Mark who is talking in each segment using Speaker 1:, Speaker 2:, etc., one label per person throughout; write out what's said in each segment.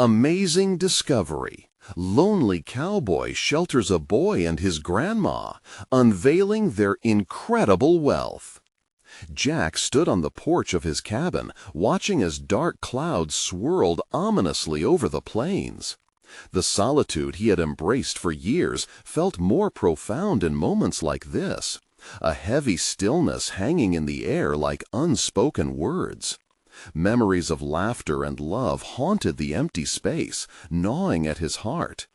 Speaker 1: Amazing discovery. Lonely cowboy shelters a boy and his grandma, unveiling their incredible wealth. Jack stood on the porch of his cabin, watching as dark clouds swirled ominously over the plains. The solitude he had embraced for years felt more profound in moments like this, a heavy stillness hanging in the air like unspoken words. Memories of laughter and love haunted the empty space, gnawing at his heart.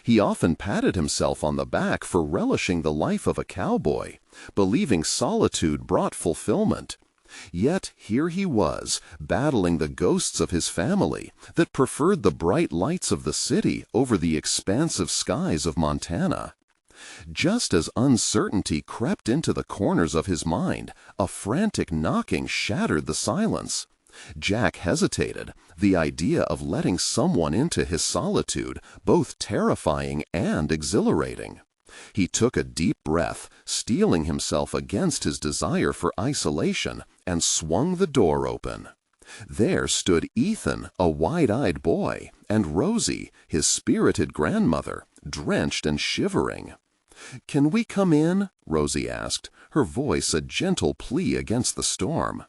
Speaker 1: He often patted himself on the back for relishing the life of a cowboy, believing solitude brought fulfillment. Yet here he was, battling the ghosts of his family that preferred the bright lights of the city over the expansive skies of Montana. Just as uncertainty crept into the corners of his mind, a frantic knocking shattered the silence. Jack hesitated, the idea of letting someone into his solitude both terrifying and exhilarating. He took a deep breath, steeling himself against his desire for isolation, and swung the door open. There stood Ethan, a wide-eyed boy, and Rosie, his spirited grandmother, drenched and shivering. "Can we come in?" Rosie asked, her voice a gentle plea against the storm.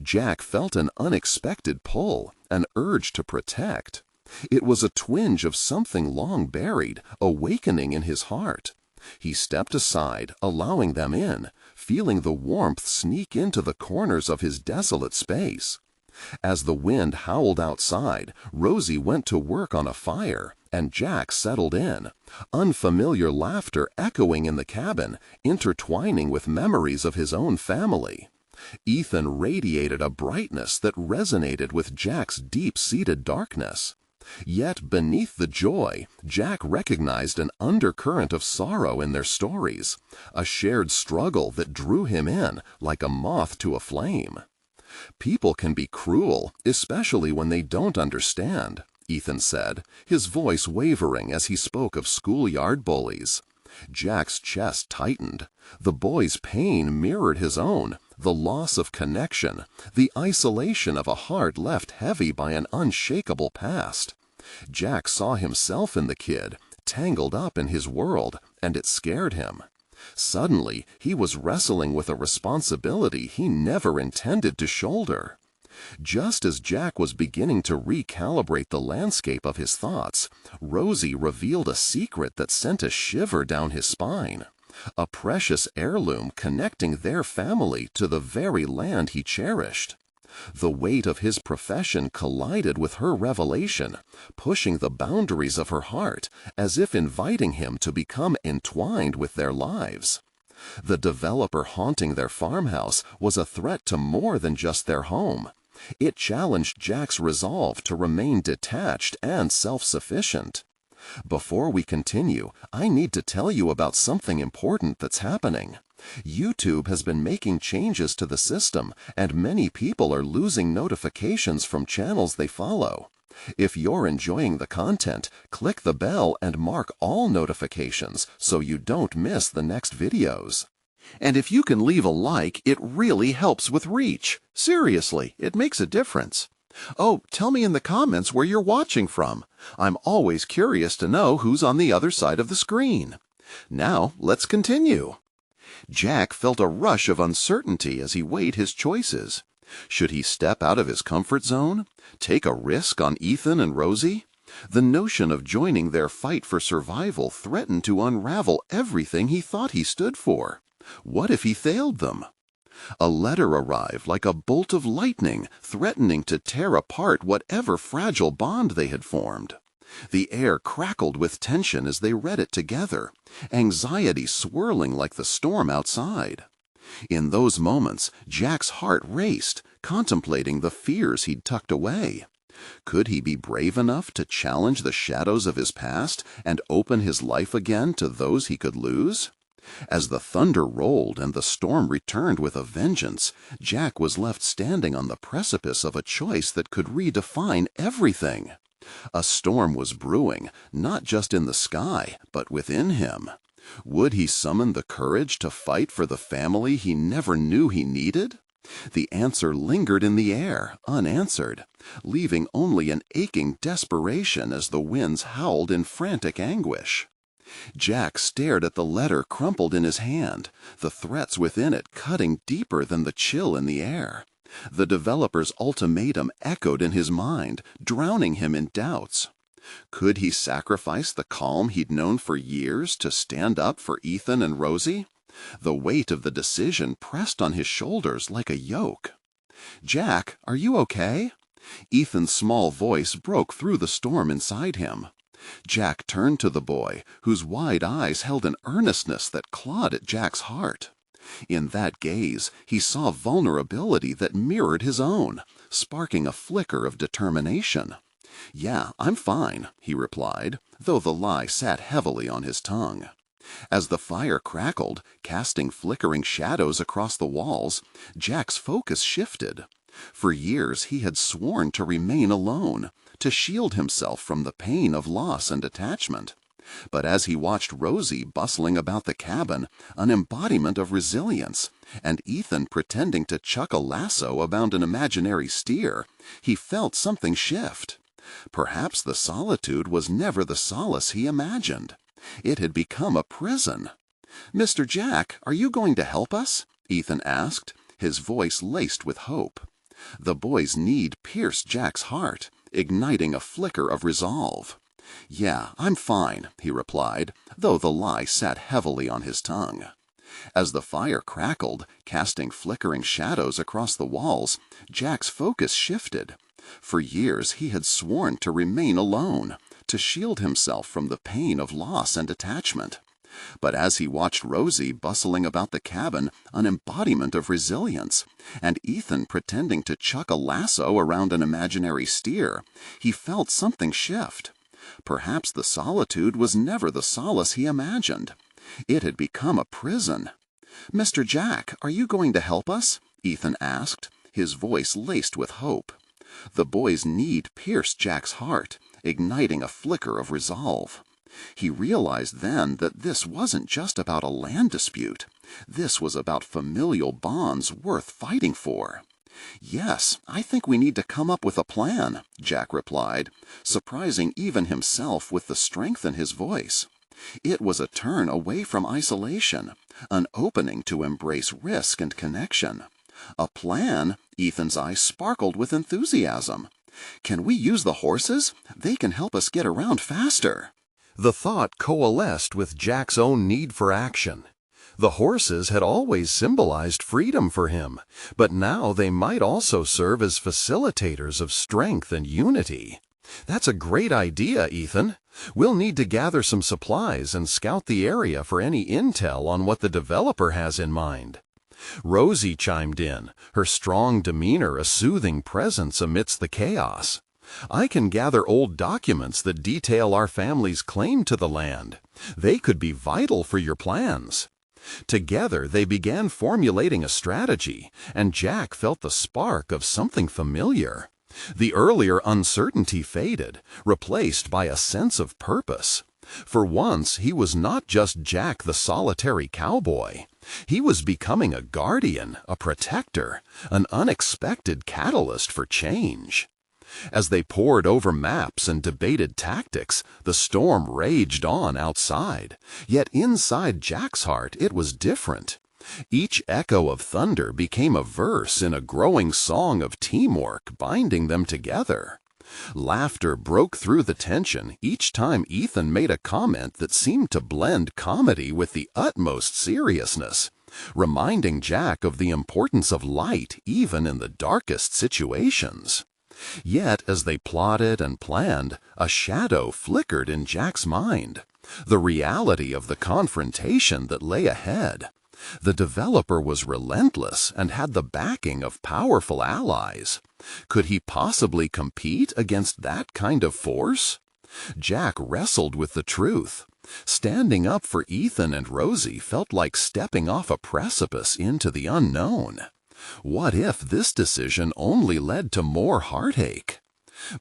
Speaker 1: Jack felt an unexpected pull, an urge to protect. It was a twinge of something long buried, awakening in his heart. He stepped aside, allowing them in, feeling the warmth sneak into the corners of his desolate space. As the wind howled outside, Rosie went to work on a fire, and Jack settled in, unfamiliar laughter echoing in the cabin, intertwining with memories of his own family. Ethan radiated a brightness that resonated with Jack's deep-seated darkness. Yet beneath the joy, Jack recognized an undercurrent of sorrow in their stories, a shared struggle that drew him in like a moth to a flame. "People can be cruel, especially when they don't understand," Ethan said, his voice wavering as he spoke of schoolyard bullies. Jack's chest tightened. The boy's pain mirrored his own, the loss of connection, the isolation of a heart left heavy by an unshakable past. Jack saw himself in the kid, tangled up in his world, and it scared him. Suddenly, he was wrestling with a responsibility he never intended to shoulder. Just as Jack was beginning to recalibrate the landscape of his thoughts, Rosie revealed a secret that sent a shiver down his spine. A precious heirloom connecting their family to the very land he cherished. The weight of his profession collided with her revelation, pushing the boundaries of her heart, as if inviting him to become entwined with their lives. The developer haunting their farmhouse was a threat to more than just their home. It challenged Jack's resolve to remain detached and self-sufficient. Before we continue, I need to tell you about something important that's happening. YouTube has been making changes to the system, and many people are losing notifications from channels they follow. If you're enjoying the content, click the bell and mark all notifications so you don't miss the next videos. And if you can leave a like, it really helps with reach. Seriously, it makes a difference. Oh, tell me in the comments where you're watching from. I'm always curious to know who's on the other side of the screen. Now, let's continue. Jack felt a rush of uncertainty as he weighed his choices. Should he step out of his comfort zone? Take a risk on Ethan and Rosie? The notion of joining their fight for survival threatened to unravel everything he thought he stood for. What if he failed them? A letter arrived like a bolt of lightning, threatening to tear apart whatever fragile bond they had formed. The air crackled with tension as they read it together, anxiety swirling like the storm outside. In those moments, Jack's heart raced, contemplating the fears he'd tucked away. Could he be brave enough to challenge the shadows of his past and open his life again to those he could lose? As the thunder rolled and the storm returned with a vengeance, Jack was left standing on the precipice of a choice that could redefine everything. A storm was brewing, not just in the sky, but within him. Would he summon the courage to fight for the family he never knew he needed? The answer lingered in the air, unanswered, leaving only an aching desperation as the winds howled in frantic anguish. Jack stared at the letter crumpled in his hand, the threats within it cutting deeper than the chill in the air. The developer's ultimatum echoed in his mind, drowning him in doubts. Could he sacrifice the calm he'd known for years to stand up for Ethan and Rosie? The weight of the decision pressed on his shoulders like a yoke. "Jack, are you okay?" Ethan's small voice broke through the storm inside him. Jack turned to the boy, whose wide eyes held an earnestness that clawed at Jack's heart. In that gaze, he saw vulnerability that mirrored his own, sparking a flicker of determination. "Yeah, I'm fine," he replied, though the lie sat heavily on his tongue. As the fire crackled, casting flickering shadows across the walls, Jack's focus shifted. For years he had sworn to remain alone, to shield himself from the pain of loss and attachment. But as he watched Rosie bustling about the cabin, an embodiment of resilience, and Ethan pretending to chuck a lasso about an imaginary steer, he felt something shift. Perhaps the solitude was never the solace he imagined. It had become a prison. "Mr. Jack, are you going to help us?" Ethan asked, his voice laced with hope. The boy's need pierced Jack's heart, igniting a flicker of resolve. "Yeah, I'm fine," he replied, though the lie sat heavily on his tongue. As the fire crackled, casting flickering shadows across the walls, Jack's focus shifted. For years he had sworn to remain alone, to shield himself from the pain of loss and attachment. But as he watched Rosie bustling about the cabin, an embodiment of resilience, and Ethan pretending to chuck a lasso around an imaginary steer, he felt something shift. Perhaps the solitude was never the solace he imagined. It had become a prison. "Mr. Jack, are you going to help us?" Ethan asked, his voice laced with hope. The boy's need pierced Jack's heart, igniting a flicker of resolve. He realized then that this wasn't just about a land dispute. This was about familial bonds worth fighting for. "Yes, I think we need to come up with a plan," Jack replied, surprising even himself with the strength in his voice. It was a turn away from isolation, an opening to embrace risk and connection. "A plan?" Ethan's eyes sparkled with enthusiasm. "Can we use the horses? They can help us get around faster." The thought coalesced with Jack's own need for action. The horses had always symbolized freedom for him, but now they might also serve as facilitators of strength and unity. "That's a great idea, Ethan. We'll need to gather some supplies and scout the area for any intel on what the developer has in mind." Rosie chimed in, her strong demeanor a soothing presence amidst the chaos. "I can gather old documents that detail our family's claim to the land. They could be vital for your plans." Together they began formulating a strategy, and Jack felt the spark of something familiar. The earlier uncertainty faded, replaced by a sense of purpose. For once he was not just Jack the solitary cowboy. He was becoming a guardian, a protector, an unexpected catalyst for change. As they pored over maps and debated tactics, the storm raged on outside. Yet inside Jack's heart it was different. Each echo of thunder became a verse in a growing song of teamwork binding them together. Laughter broke through the tension each time Ethan made a comment that seemed to blend comedy with the utmost seriousness, reminding Jack of the importance of light even in the darkest situations. Yet, as they plotted and planned, a shadow flickered in Jack's mind, the reality of the confrontation that lay ahead. The developer was relentless and had the backing of powerful allies. Could he possibly compete against that kind of force? Jack wrestled with the truth. Standing up for Ethan and Rosie felt like stepping off a precipice into the unknown. What if this decision only led to more heartache?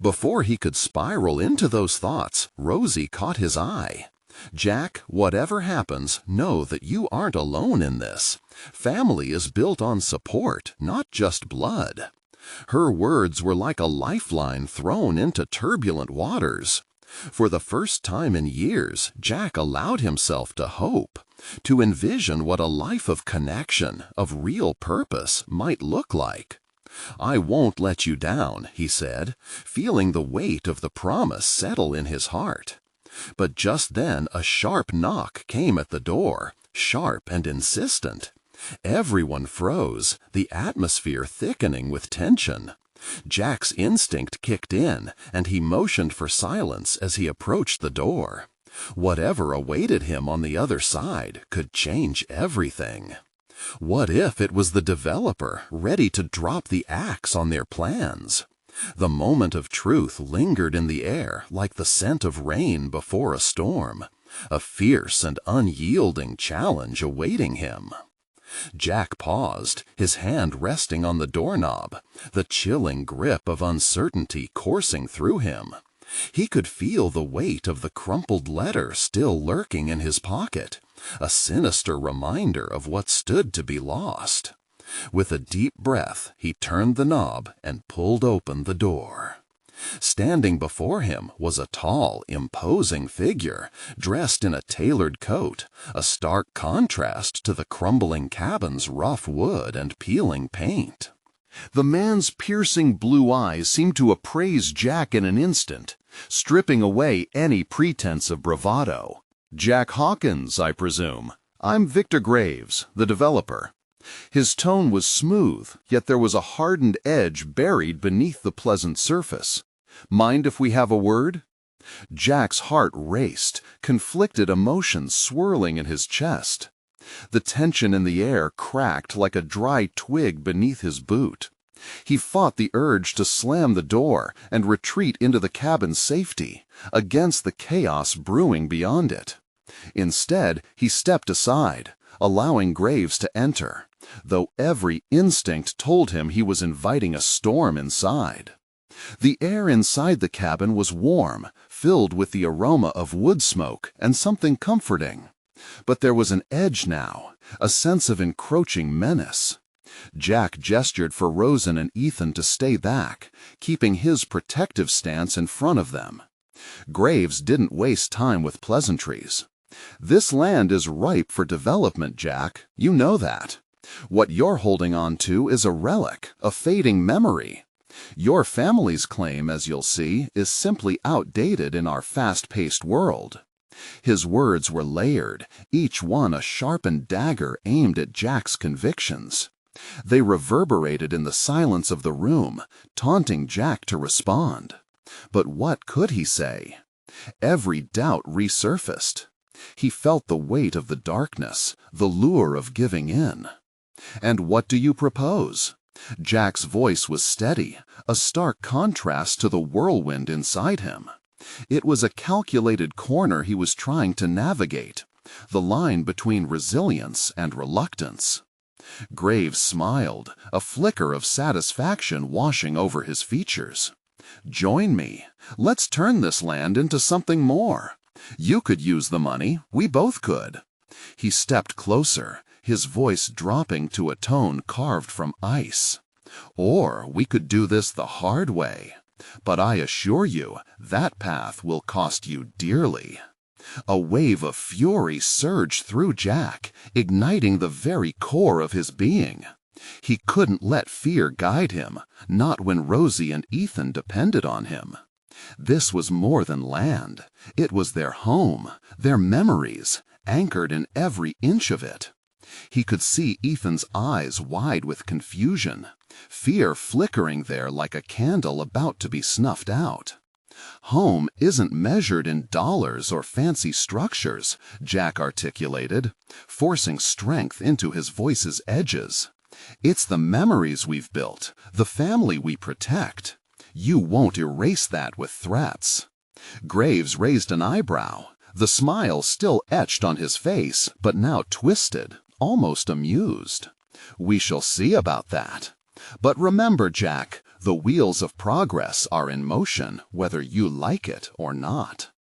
Speaker 1: Before he could spiral into those thoughts, Rosie caught his eye. Jack, whatever happens, know that you aren't alone in this. Family is built on support, not just blood. Her words were like a lifeline thrown into turbulent waters. For the first time in years, Jack allowed himself to hope, to envision what a life of connection, of real purpose, might look like. "I won't let you down," he said, feeling the weight of the promise settle in his heart. But just then a sharp knock came at the door, sharp and insistent. Everyone froze, the atmosphere thickening with tension. Jack's instinct kicked in, and he motioned for silence as he approached the door. Whatever awaited him on the other side could change everything. What if it was the developer, ready to drop the axe on their plans? The moment of truth lingered in the air like the scent of rain before a storm, a fierce and unyielding challenge awaiting him. Jack paused, his hand resting on the doorknob, the chilling grip of uncertainty coursing through him. He could feel the weight of the crumpled letter still lurking in his pocket, a sinister reminder of what stood to be lost. With a deep breath, he turned the knob and pulled open the door. Standing before him was a tall, imposing figure, dressed in a tailored coat, a stark contrast to the crumbling cabin's rough wood and peeling paint. The man's piercing blue eyes seemed to appraise Jack in an instant, stripping away any pretense of bravado. "Jack Hawkins, I presume. I'm Victor Graves, the developer." His tone was smooth, yet there was a hardened edge buried beneath the pleasant surface. "Mind if we have a word?" Jack's heart raced, conflicted emotions swirling in his chest. The tension in the air cracked like a dry twig beneath his boot. He fought the urge to slam the door and retreat into the cabin's safety, against the chaos brewing beyond it. Instead, he stepped aside, allowing Graves to enter, though every instinct told him he was inviting a storm inside. The air inside the cabin was warm, filled with the aroma of wood smoke and something comforting. But there was an edge now, a sense of encroaching menace. Jack gestured for Rosen and Ethan to stay back, keeping his protective stance in front of them. Graves didn't waste time with pleasantries. "This land is ripe for development, Jack. You know that. What you're holding on to is a relic, a fading memory. Your family's claim, as you'll see, is simply outdated in our fast-paced world." His words were layered, each one a sharpened dagger aimed at Jack's convictions. They reverberated in the silence of the room, taunting Jack to respond. But what could he say? Every doubt resurfaced. He felt the weight of the darkness, the lure of giving in. "And what do you propose?" Jack's voice was steady, a stark contrast to the whirlwind inside him. It was a calculated corner he was trying to navigate, the line between resilience and reluctance. Graves smiled, a flicker of satisfaction washing over his features. "Join me. Let's turn this land into something more. You could use the money. We both could." He stepped closer, his voice dropping to a tone carved from ice. "Or we could do this the hard way. But I assure you, that path will cost you dearly." A wave of fury surged through Jack, igniting the very core of his being. He couldn't let fear guide him, not when Rosie and Ethan depended on him. This was more than land. It was their home, their memories, anchored in every inch of it. He could see Ethan's eyes wide with confusion, fear flickering there like a candle about to be snuffed out. "Home isn't measured in dollars or fancy structures," Jack articulated, forcing strength into his voice's edges. "It's the memories we've built, the family we protect. You won't erase that with threats." Graves raised an eyebrow, the smile still etched on his face, but now twisted, almost amused. "We shall see about that. But remember, Jack, the wheels of progress are in motion, whether you like it or not."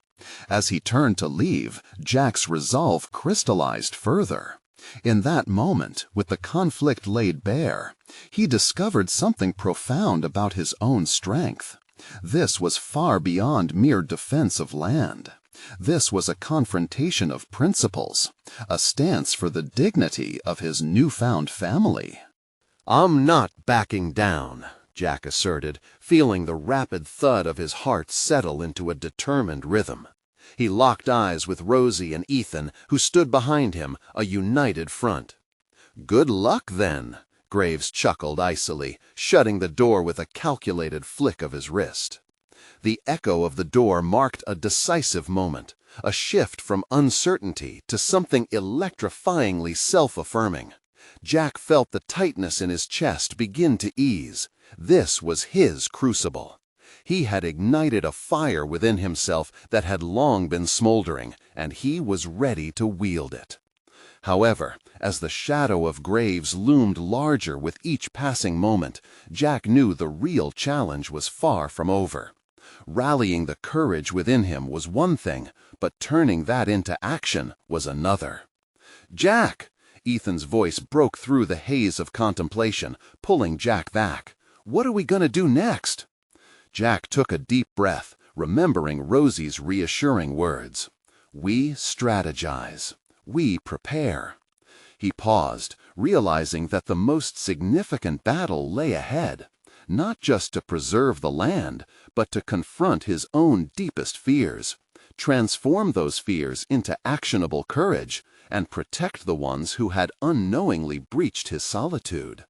Speaker 1: As he turned to leave, Jack's resolve crystallized further. In that moment, with the conflict laid bare, he discovered something profound about his own strength. This was far beyond mere defense of land. This was a confrontation of principles, a stance for the dignity of his newfound family.
Speaker 2: "I'm not backing down," Jack asserted, feeling the rapid thud of his heart settle into a determined rhythm. He locked eyes with Rosie and Ethan, who stood behind him, a united front. "Good luck, then," Graves chuckled icily, shutting the door with a calculated flick of his wrist. The echo of the door marked a decisive moment, a shift from uncertainty to something electrifyingly self-affirming. Jack felt the tightness in his chest begin to ease. This was his crucible. He had ignited a fire within himself that had long been smoldering, and he was ready to wield it. However, as the shadow of Graves loomed larger with each passing moment, Jack knew the real challenge was far from over. Rallying the courage within him was one thing, but turning that into action was another. "Jack!" Ethan's voice broke through the haze of contemplation, pulling Jack back. "What are we going to do next?" Jack took a deep breath, remembering Rosie's reassuring words. "We strategize. We prepare." He paused, realizing that the most significant battle lay ahead, not just to preserve the land, but to confront his own deepest fears, transform those fears into actionable courage, and protect the ones who had unknowingly breached his solitude.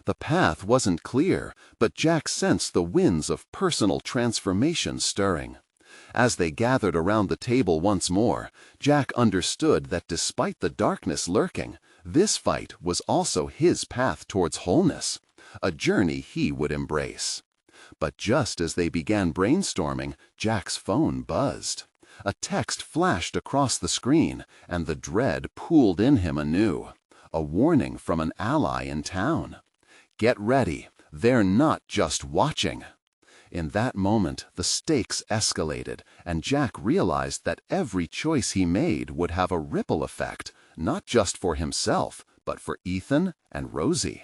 Speaker 2: The path wasn't clear, but Jack sensed the winds of personal transformation stirring. As they gathered around the table once more, Jack understood that despite the darkness lurking, this fight was also his path towards wholeness, a journey he would embrace. But just as they began brainstorming, Jack's phone buzzed. A text flashed across the screen, and the dread pooled in him anew. A warning from an ally in town. "Get ready, they're not just watching." In that moment, the stakes escalated, and Jack realized that every choice he made would have a ripple effect, not just for himself, but for Ethan and Rosie.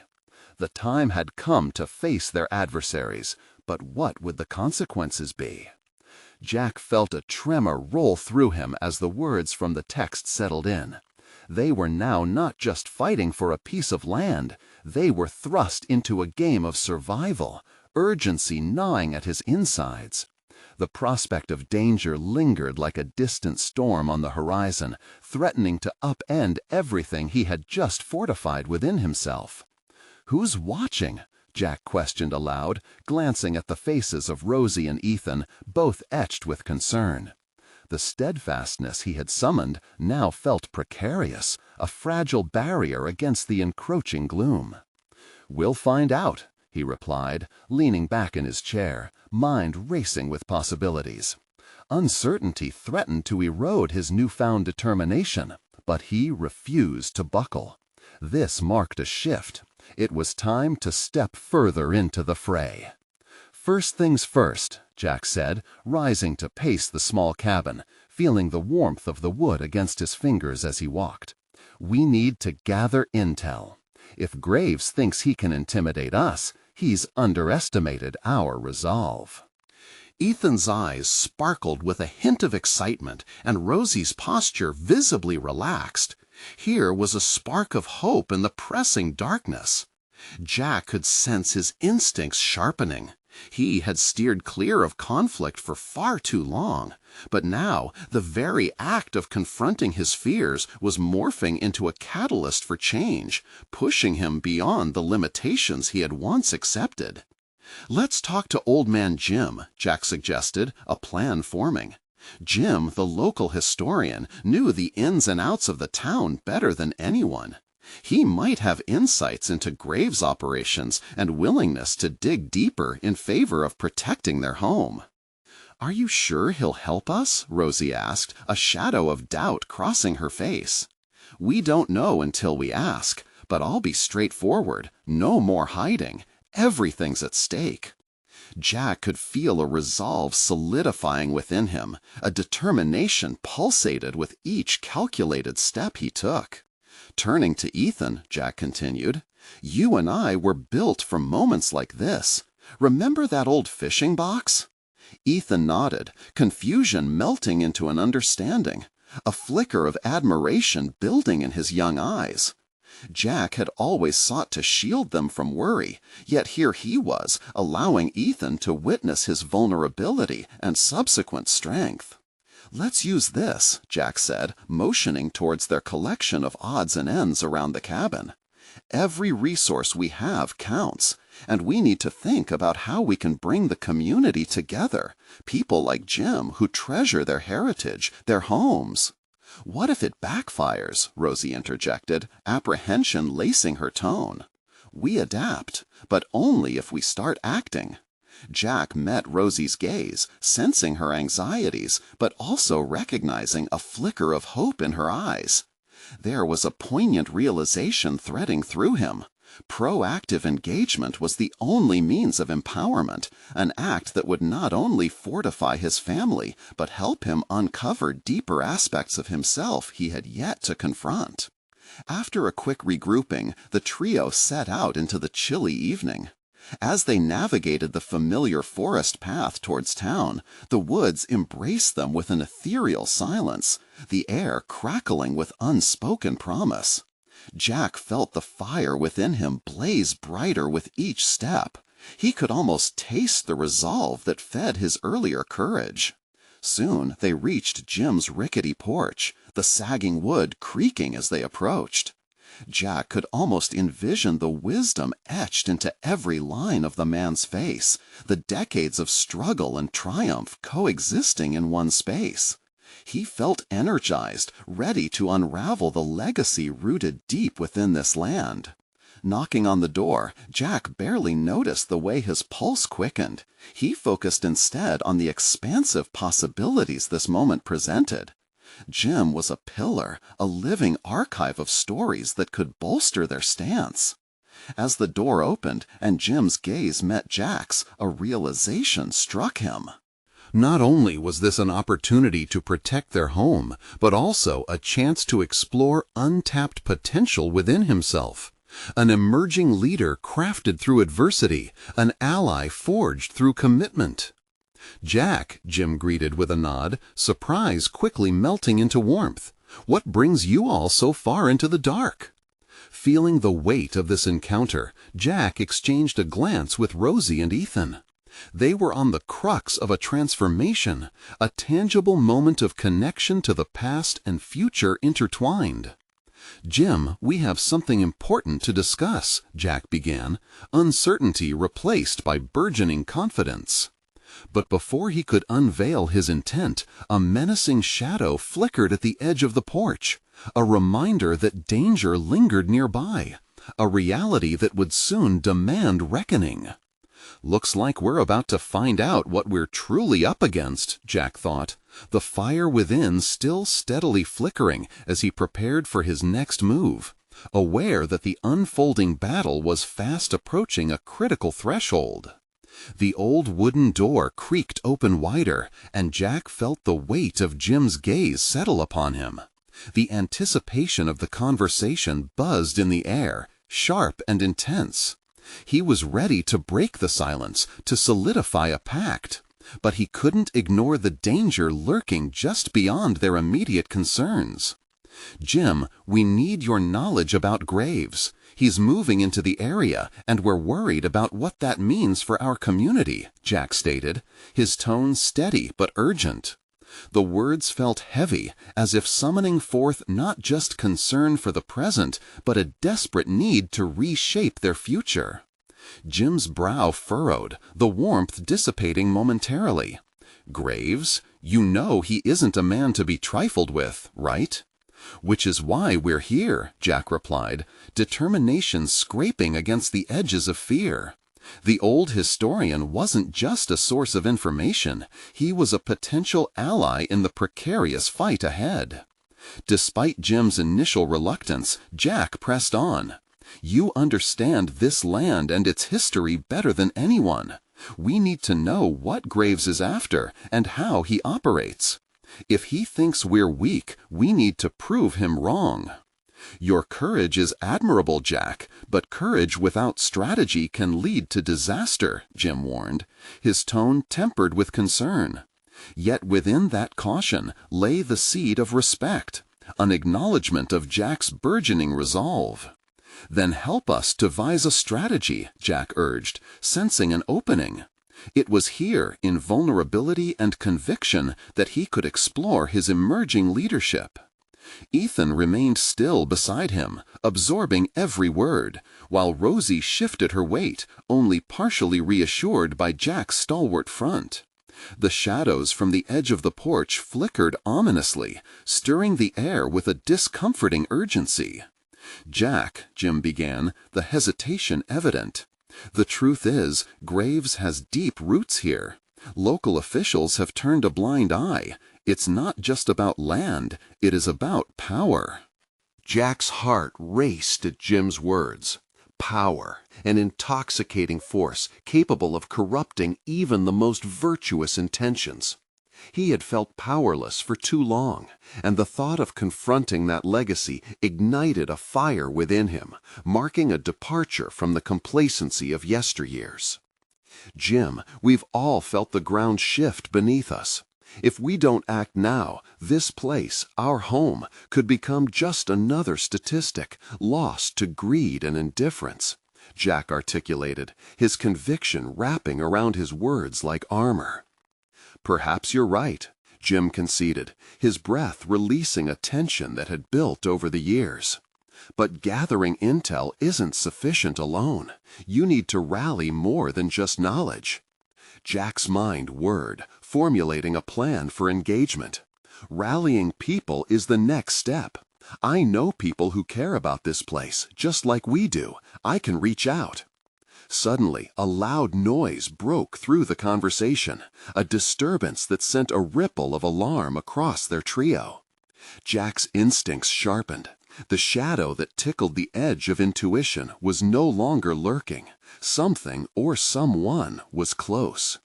Speaker 2: The time had come to face their adversaries, but what would the consequences be? Jack felt a tremor roll through him as the words from the text settled in. They were now not just fighting for a piece of land, they were thrust into a game of survival, urgency gnawing at his insides. The prospect of danger lingered like a distant storm on the horizon, threatening to upend everything he had just fortified within himself. "Who's watching?" Jack questioned aloud, glancing at the faces of Rosie and Ethan, both etched with concern. The steadfastness he had summoned now felt precarious, a fragile barrier against the encroaching gloom. "We'll find out," he replied, leaning back in his chair, mind racing with possibilities. Uncertainty threatened to erode his newfound determination, but he refused to buckle. This marked a shift. It was time to step further into the fray. "First things first," Jack said, rising to pace the small cabin, feeling the warmth of the wood against his fingers as he walked. "We need to gather intel. If Graves thinks he can intimidate us, he's underestimated our resolve." Ethan's eyes sparkled with a hint of excitement, and Rosie's posture visibly relaxed. Here was a spark of hope in the pressing darkness. Jack could sense his instincts sharpening. He had steered clear of conflict for far too long, but now the very act of confronting his fears was morphing into a catalyst for change, pushing him beyond the limitations he had once accepted. "Let's talk to Old Man Jim," Jack suggested, a plan forming. Jim, the local historian, knew the ins and outs of the town better than anyone. He might have insights into Graves' operations and willingness to dig deeper in favor of protecting their home. "Are you sure he'll help us?" Rosie asked, a shadow of doubt crossing her face. "We don't know until we ask, but I'll be straightforward. No more hiding. Everything's at stake."
Speaker 1: Jack could feel a resolve solidifying within him. A determination pulsated with each calculated step he took. Turning to Ethan, Jack continued, "You and I were built for moments like this. Remember that old fishing box?" Ethan nodded, confusion melting into an understanding, a flicker of admiration building in his young eyes. Jack had always sought to shield them from worry, yet here he was, allowing Ethan to witness his vulnerability and subsequent strength. "Let's use this," Jack said, motioning towards their collection of odds and ends around the cabin. "Every resource we have counts, and we need to think about how we can bring the community together, people like Jim who treasure their heritage, their homes." "What if it backfires?" Rosie interjected, apprehension lacing her tone. "We adapt, but only if we start acting." Jack met Rosie's gaze, sensing her anxieties, but also recognizing a flicker of hope in her eyes. There was a poignant realization threading through him. Proactive engagement was the only means of empowerment, an act that would not only fortify his family, but help him uncover deeper aspects of himself he had yet to confront. After a quick regrouping, the trio set out into the chilly evening. As they navigated the familiar forest path towards town, the woods embraced them with an ethereal silence, the air crackling with unspoken promise. Jack felt the fire within him blaze brighter with each step. He could almost taste the resolve that fed his earlier courage. Soon they reached Jim's rickety porch, the sagging wood creaking as they approached. Jack could almost envision the wisdom etched into every line of the man's face, the decades of struggle and triumph coexisting in one space. He felt energized, ready to unravel the legacy rooted deep within this land. Knocking on the door, Jack barely noticed the way his pulse quickened. He focused instead on the expansive possibilities this moment presented. Jim was a pillar, a living archive of stories that could bolster their stance. As the door opened and Jim's gaze met Jack's, a realization struck him.
Speaker 2: Not only was this an opportunity to protect their home, but also a chance to explore untapped potential within himself. An emerging leader crafted through adversity, an ally forged through commitment. "Jack," Jim greeted with a nod, surprise quickly melting into warmth. "What brings you all so far into the dark?" Feeling the weight of this encounter, Jack exchanged a glance with Rosie and Ethan. They were on the crux of a transformation, a tangible moment of connection to the past and future intertwined. "Jim, we have something important to discuss," Jack began, uncertainty replaced by burgeoning confidence. But before he could unveil his intent, a menacing shadow flickered at the edge of the porch, a reminder that danger lingered nearby, a reality that would soon demand reckoning. "Looks like we're about to find out what we're truly up against," Jack thought, the fire within still steadily flickering as he prepared for his next move, aware that the unfolding battle was fast approaching a critical threshold. The old wooden door creaked open wider, and Jack felt the weight of Jim's gaze settle upon him. The anticipation of the conversation buzzed in the air, sharp and intense. He was ready to break the silence, to solidify a pact, but he couldn't ignore the danger lurking just beyond their immediate concerns. "Jim, we need your knowledge about Graves. He's moving into the area, and we're worried about what that means for our community," Jack stated, his tone steady but urgent. The words felt heavy, as if summoning forth not just concern for the present, but a desperate need to reshape their future. Jim's brow furrowed, the warmth dissipating momentarily. "Graves, you know he isn't a man to be trifled with, right?" "Which is why we're here," Jack replied, determination scraping against the edges of fear. The old historian wasn't just a source of information, he was a potential ally in the precarious fight ahead. Despite Jim's initial reluctance, Jack pressed on. "You understand this land and its history better than anyone.
Speaker 1: We need to know what Graves is after and how he operates. If he thinks we're weak, we need to prove him wrong. Your courage is admirable, Jack, but courage without strategy can lead to disaster, Jim warned, his tone tempered with concern. Yet within that caution lay the seed of respect, an acknowledgment of Jack's burgeoning resolve. Then help us devise a strategy, Jack urged, sensing an opening. It was here, in vulnerability and conviction, that he could explore his emerging leadership. Ethan remained still beside him, absorbing every word, while Rosie shifted her weight, only partially reassured by Jack's stalwart front. The shadows from the edge of the porch flickered ominously, stirring the air with a discomforting urgency. "Jack," Jim began, the hesitation evident. "The truth is, Graves has deep roots here. Local officials have turned a blind eye. It's not just about land, it is about power."
Speaker 2: Jack's heart raced at Jim's words. Power, an intoxicating force capable of corrupting even the most virtuous intentions. He had felt powerless for too long, and the thought of confronting that legacy ignited a fire within him, marking a departure from the complacency of yesteryears. "Jim, we've all felt the ground shift beneath us. If we don't act now, this place, our home, could become just another statistic, lost to greed and indifference," Jack articulated, his conviction wrapping around his words like armor. "Perhaps you're right," Jim conceded, his breath releasing a tension that had built over the years. "But gathering intel isn't sufficient alone. You need to rally more than just knowledge." Jack's mind whirred, formulating a plan for engagement. "Rallying people is the next step. I know people who care about this place, just like we do. I can reach out." Suddenly, a loud noise broke through the conversation, a disturbance that sent a ripple of alarm across their trio. Jack's instincts sharpened. The shadow that tickled the edge of intuition was no longer lurking. Something or someone was close.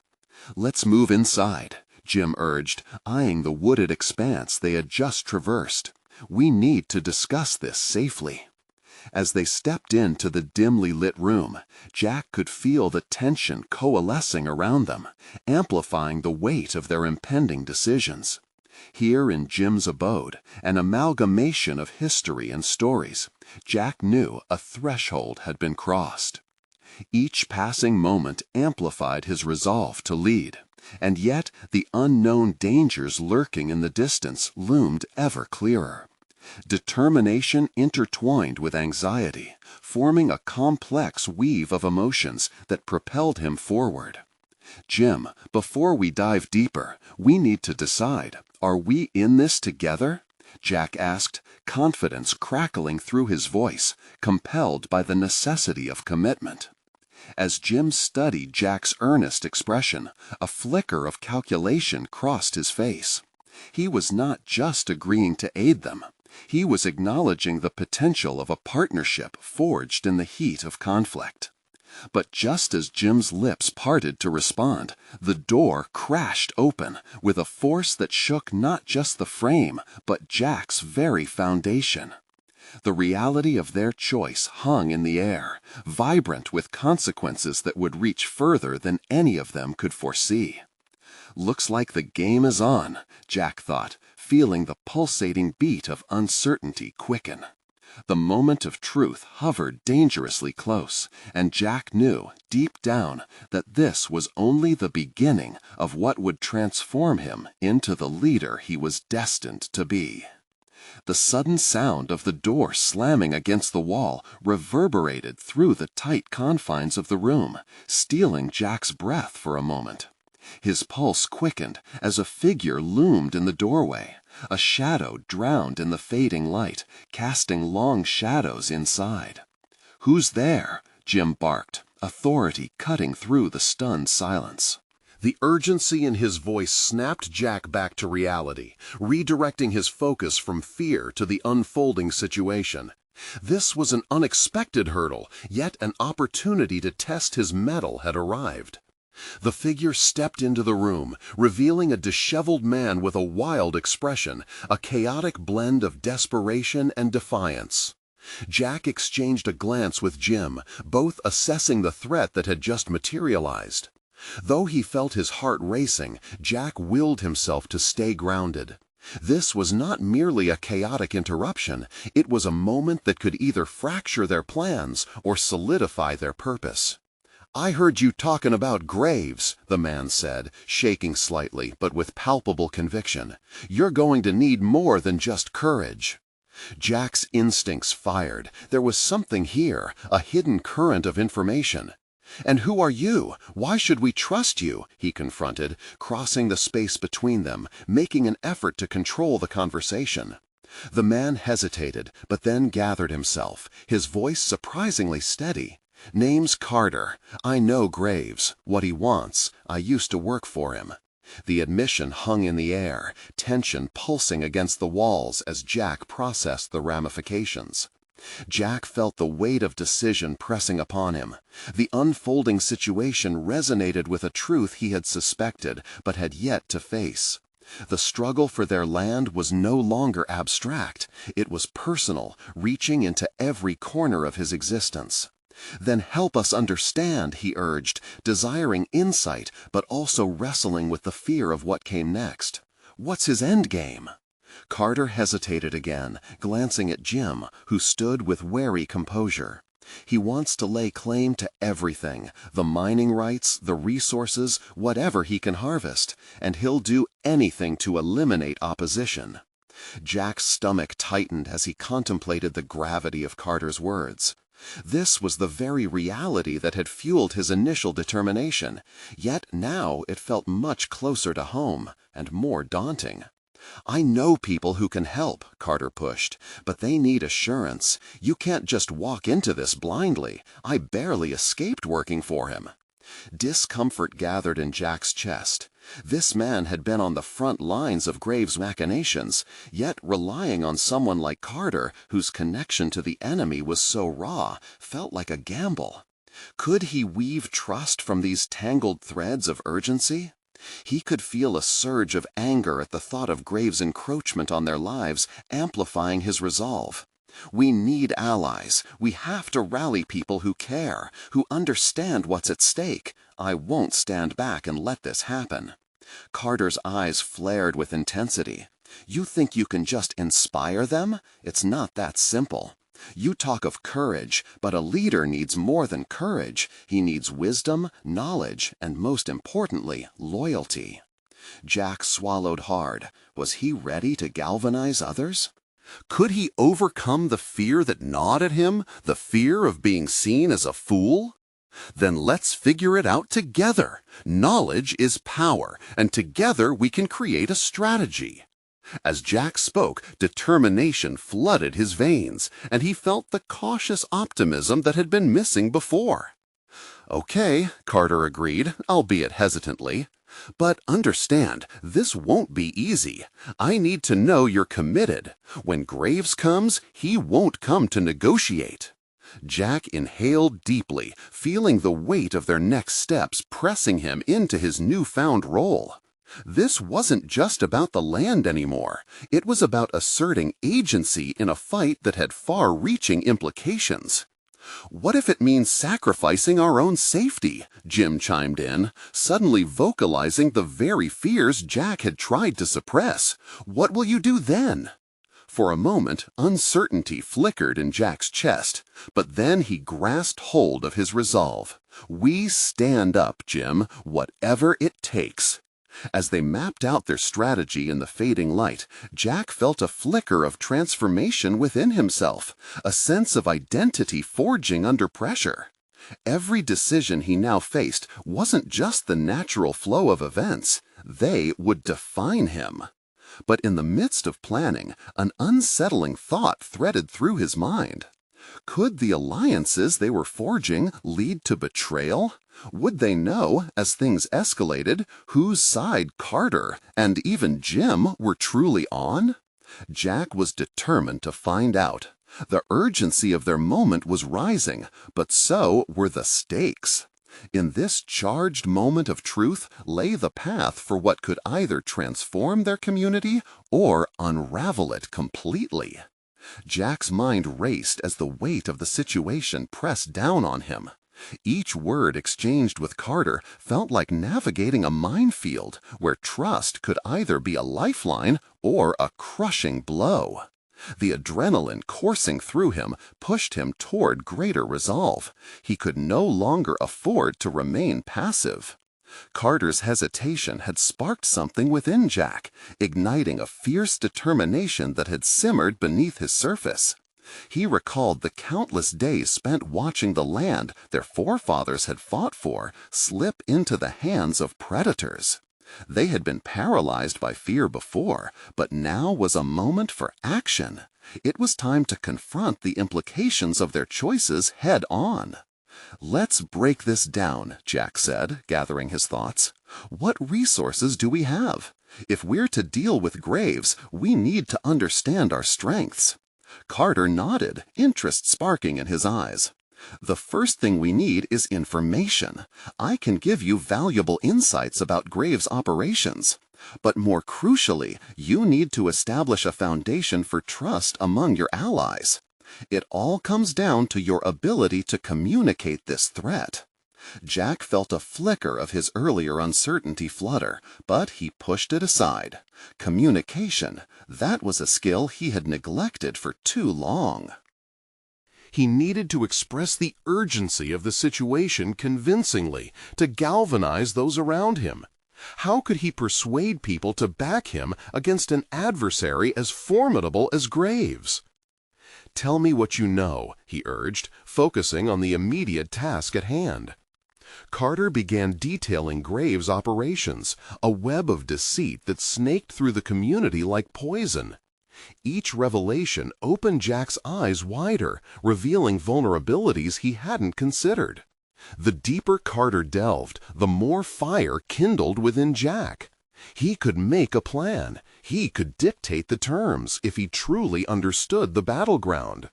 Speaker 2: "Let's move inside," Jim urged, eyeing the wooded expanse they had just traversed. "We need to discuss this safely." As they stepped into the dimly lit room, Jack could feel the tension coalescing around them, amplifying the weight of their impending decisions. Here in Jim's abode, an amalgamation of history and stories, Jack knew a threshold had been crossed. Each passing moment amplified his resolve to lead, and yet the unknown dangers lurking in the distance loomed ever clearer. Determination intertwined with anxiety, forming a complex weave of emotions that propelled him forward. "Jim, before we dive deeper, we need to decide, are we in this together?" Jack asked, confidence crackling through his voice, compelled by the necessity of commitment. As Jim studied Jack's earnest expression, a flicker of calculation crossed his face. He was not just agreeing to aid them. He was acknowledging the potential of a partnership forged in the heat of conflict. But just as Jim's lips parted to respond, the door crashed open with a force that shook not just the frame, but Jack's very foundation. The reality of their choice hung in the air, vibrant with consequences that would reach further than any of them could foresee. "Looks like the game is on," Jack thought, feeling the pulsating beat of uncertainty quicken. The moment of truth hovered dangerously close, and Jack knew, deep down, that this was only the beginning of what would transform him into the leader he was destined to be. The sudden sound of the door slamming against the wall reverberated through the tight confines of the room, stealing Jack's breath for a moment. His pulse quickened as a figure loomed in the doorway, a shadow drowned in the fading light, casting long shadows inside. "Who's there?" Jim barked, authority cutting through the stunned silence. The urgency in his voice snapped Jack back to reality, redirecting his focus from fear to the unfolding situation. This was an unexpected hurdle, yet an opportunity to test his mettle had arrived.
Speaker 1: The figure stepped into the room, revealing a disheveled man with a wild expression, a chaotic blend of desperation and defiance. Jack exchanged a glance with Jim, both assessing the threat that had just materialized. Though he felt his heart racing, Jack willed himself to stay grounded. This was not merely a chaotic interruption, it was a moment that could either fracture their plans or solidify their purpose. "I heard you talking about graves," the man said, shaking slightly but with palpable conviction. "You're going to need more than just courage." Jack's instincts fired. There was something here, a hidden current of information. "And who are you? Why should we trust you?" he confronted, crossing the space between them, making an effort to control the conversation. The man hesitated, but then gathered himself, his voice surprisingly steady. "Name's Carter. I know Graves. What he wants. I used to work for him." The admission hung in the air, tension pulsing against the walls as Jack processed the ramifications. Jack felt the weight of decision pressing upon him. The unfolding situation resonated with a truth he had suspected but had yet to face. The struggle for their land was no longer abstract. It was personal, reaching into every corner of his existence. "Then help us understand," he urged, desiring insight but also wrestling with the fear of what came next. "What's his endgame?" Carter hesitated again, glancing at Jim, who stood with wary composure. "He wants to lay claim to everything, the mining rights, the resources, whatever he can harvest, and he'll do anything to eliminate opposition." Jack's stomach tightened as he contemplated the gravity of Carter's words. This was the very reality that had fueled his initial determination, yet now it felt much closer to home and more daunting. "I know people who can help," Carter pushed, "but they need assurance. You can't just walk into this blindly. I barely escaped working for him." Discomfort gathered in Jack's chest. This man had been on the front lines of Graves' machinations, yet relying on someone like Carter, whose connection to the enemy was so raw, felt like a gamble. Could he weave trust from these tangled threads of urgency? He could feel a surge of anger at the thought of Graves' encroachment on their lives, amplifying his resolve. "We need allies. We have to rally people who care, who understand what's at stake. I won't stand back and let this happen." Carter's eyes flared with intensity. "You think you can just inspire them? It's not that simple. You talk of courage, but a leader needs more than courage. He needs wisdom, knowledge, and most importantly, loyalty." Jack swallowed hard. Was he ready to galvanize others? Could he overcome the fear that gnawed at him, the fear of being seen as a fool? Then let's figure it out together. Knowledge is power, and together we can create a strategy. As Jack spoke, determination flooded his veins, and he felt the cautious optimism that had been missing before. "Okay," Carter agreed, albeit hesitantly. "But understand, this won't be easy. I need to know you're committed. When Graves comes, he won't come to negotiate." Jack inhaled deeply, feeling the weight of their next steps pressing him into his newfound role. This wasn't just about the land anymore. It was about asserting agency in a fight that had far-reaching implications. "What if it means sacrificing our own safety?" Jim chimed in, suddenly vocalizing the very fears Jack had tried to suppress. "What will you do then?" For a moment, uncertainty flickered in Jack's chest, but then he grasped hold of his resolve. "We stand up, Jim, whatever it takes." As they mapped out their strategy in the fading light, Jack felt a flicker of transformation within himself, a sense of identity forging under pressure. Every decision he now faced wasn't just the natural flow of events, they would define him. But in the midst of planning, an unsettling thought threaded through his mind. Could the alliances they were forging lead to betrayal? Would they know, as things escalated, whose side Carter and even Jim were truly on? Jack was determined to find out. The urgency of their moment was rising, but so were the stakes. In this charged moment of truth lay the path for what could either transform their community or unravel it completely. Jack's mind raced as the weight of the situation pressed down on him. Each word exchanged with Carter felt like navigating a minefield where trust could either be a lifeline or a crushing blow. The adrenaline coursing through him pushed him toward greater resolve. He could no longer afford to remain passive. Carter's hesitation had sparked something within Jack, igniting a fierce determination that had simmered beneath his surface. He recalled the countless days spent watching the land their forefathers had fought for slip into the hands of predators. They had been paralyzed by fear before, but now was a moment for action. It was time to confront the implications of their choices head on. "Let's break this down," Jack said, gathering his thoughts. "What resources do we have? If we're to deal with Graves, we need to understand our strengths." Carter nodded, interest sparking in his eyes. "The first thing we need is information. I can give you valuable insights about Graves' operations. But more crucially, you need to establish a foundation for trust among your allies. It all comes down to your ability to communicate this threat." Jack felt a flicker of his earlier uncertainty flutter, but he pushed it aside. Communication, that was a skill he had neglected for too long.
Speaker 2: He needed to express the urgency of the situation convincingly to galvanize those around him. How could he persuade people to back him against an adversary as formidable as Graves? "Tell me what you know," he urged, focusing on the immediate task at hand. Carter began detailing Graves' operations, a web of deceit that snaked through the community like poison. Each revelation opened Jack's eyes wider, revealing vulnerabilities he hadn't considered. The deeper Carter delved, the more fire kindled within Jack. He could make a plan. He could dictate the terms if he truly understood the battleground.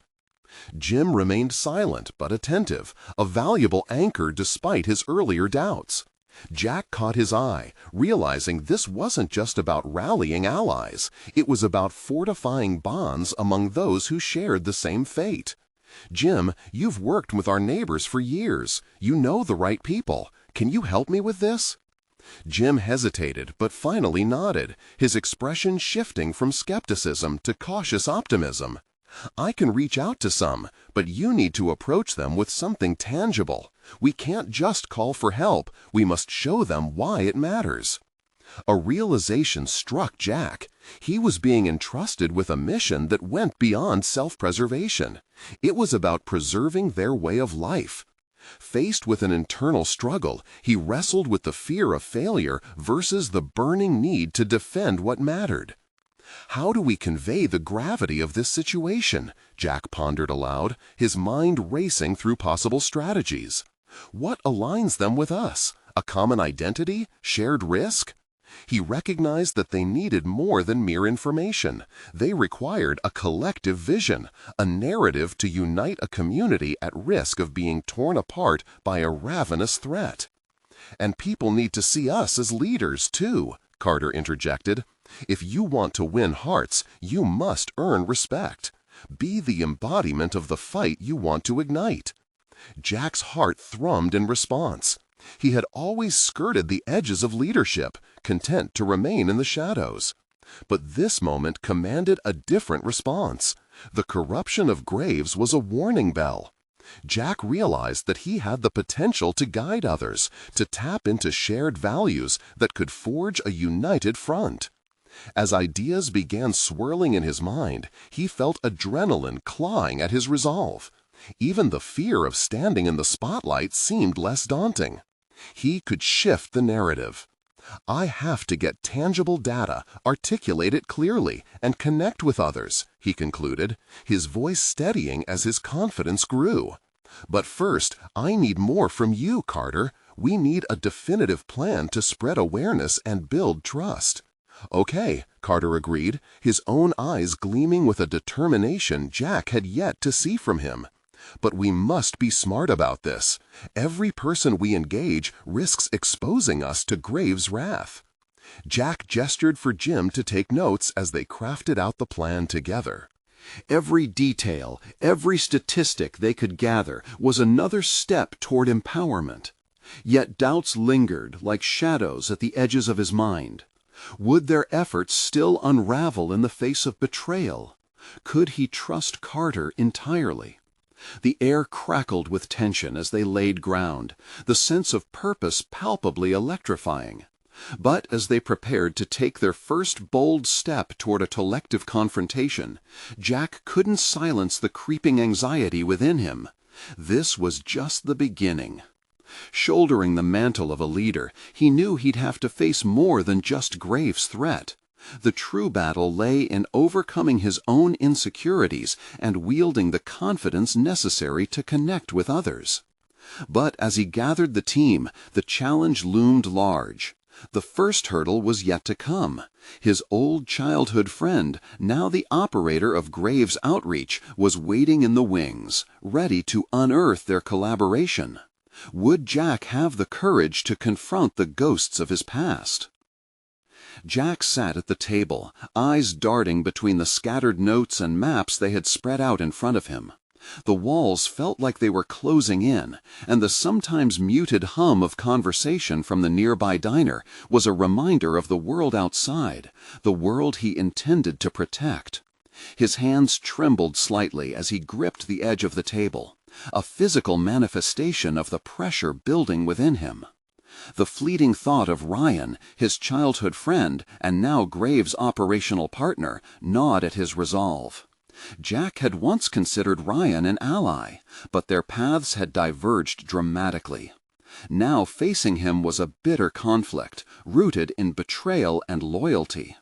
Speaker 2: Jim remained silent but attentive, a valuable anchor despite his earlier doubts. Jack caught his eye, realizing this wasn't just about rallying allies. It was about fortifying bonds among those who shared the same fate. "Jim, you've worked with our neighbors for years. You know the right people. Can you help me with this?" Jim hesitated, but finally nodded, his expression shifting from skepticism to cautious optimism. "I can reach out to some, but you need to approach them with something tangible. We can't just call for help. We must show them why it matters." A realization struck Jack. He was being entrusted with a mission that went beyond self-preservation. It was about preserving their way of life. Faced with an internal struggle, he wrestled with the fear of failure versus the burning need to defend what mattered. "How do we convey the gravity of this situation?" Jack pondered aloud, his mind racing through possible strategies. What aligns them with us? A common identity? Shared risk? He recognized that they needed more than mere information. They required a collective vision, a narrative to unite a community at risk of being torn apart by a ravenous threat. "And people need to see us as leaders, too," Carter interjected. "If you want to win hearts, you must earn respect. Be the embodiment of the fight you want to ignite." Jack's heart thrummed in response. He had always skirted the edges of leadership, content to remain in the shadows. But this moment commanded a different response. The corruption of Graves was a warning bell. Jack realized that he had the potential to guide others, to tap into shared values that could forge a united front. As ideas began swirling in his mind, he felt adrenaline clawing at his resolve. Even the fear of standing in the spotlight seemed less daunting. He could shift the narrative. "I have to get tangible data, articulate it clearly, and connect with others," he concluded, his voice steadying as his confidence grew. "But first, I need more from you, Carter. We need a definitive plan to spread awareness and build trust." "Okay," Carter agreed, his own eyes gleaming with a determination Jack had yet to see from him.
Speaker 1: But we must be smart about this. Every person we engage risks exposing us to Graves' wrath. Jack gestured for Jim to take notes as they crafted out the plan together. Every detail, every statistic they could gather was another step toward empowerment. Yet doubts lingered like shadows at the edges of his mind. Would their efforts still unravel in the face of betrayal? Could he trust Carter entirely? The air crackled with tension as they laid ground, the sense of purpose palpably electrifying. But as they prepared to take their first bold step toward a collective confrontation, Jack couldn't silence the creeping anxiety within him. This was just the beginning. Shouldering the mantle of a leader, he knew he'd have to face more than just Graves' threat. The true battle lay in overcoming his own insecurities and wielding the confidence necessary to connect with others. But as he gathered the team, the challenge loomed large. The first hurdle was yet to come. His old childhood friend, now the operator of Graves' outreach, was waiting in the wings, ready to unearth their collaboration. Would Jack have the courage to confront the ghosts of his past? Jack sat at the table, eyes darting between the scattered notes and maps they had spread out in front of him. The walls felt like they were closing in, and the sometimes muted hum of conversation from the nearby diner was a reminder of the world outside, the world he intended to protect. His hands trembled slightly as he gripped the edge of the table, a physical manifestation of the pressure building within him. The fleeting thought of Ryan, his childhood friend and now Graves' operational partner, gnawed at his resolve. Jack had once considered Ryan an ally, but their paths had diverged dramatically. Now facing him was a bitter conflict, rooted in betrayal and loyalty.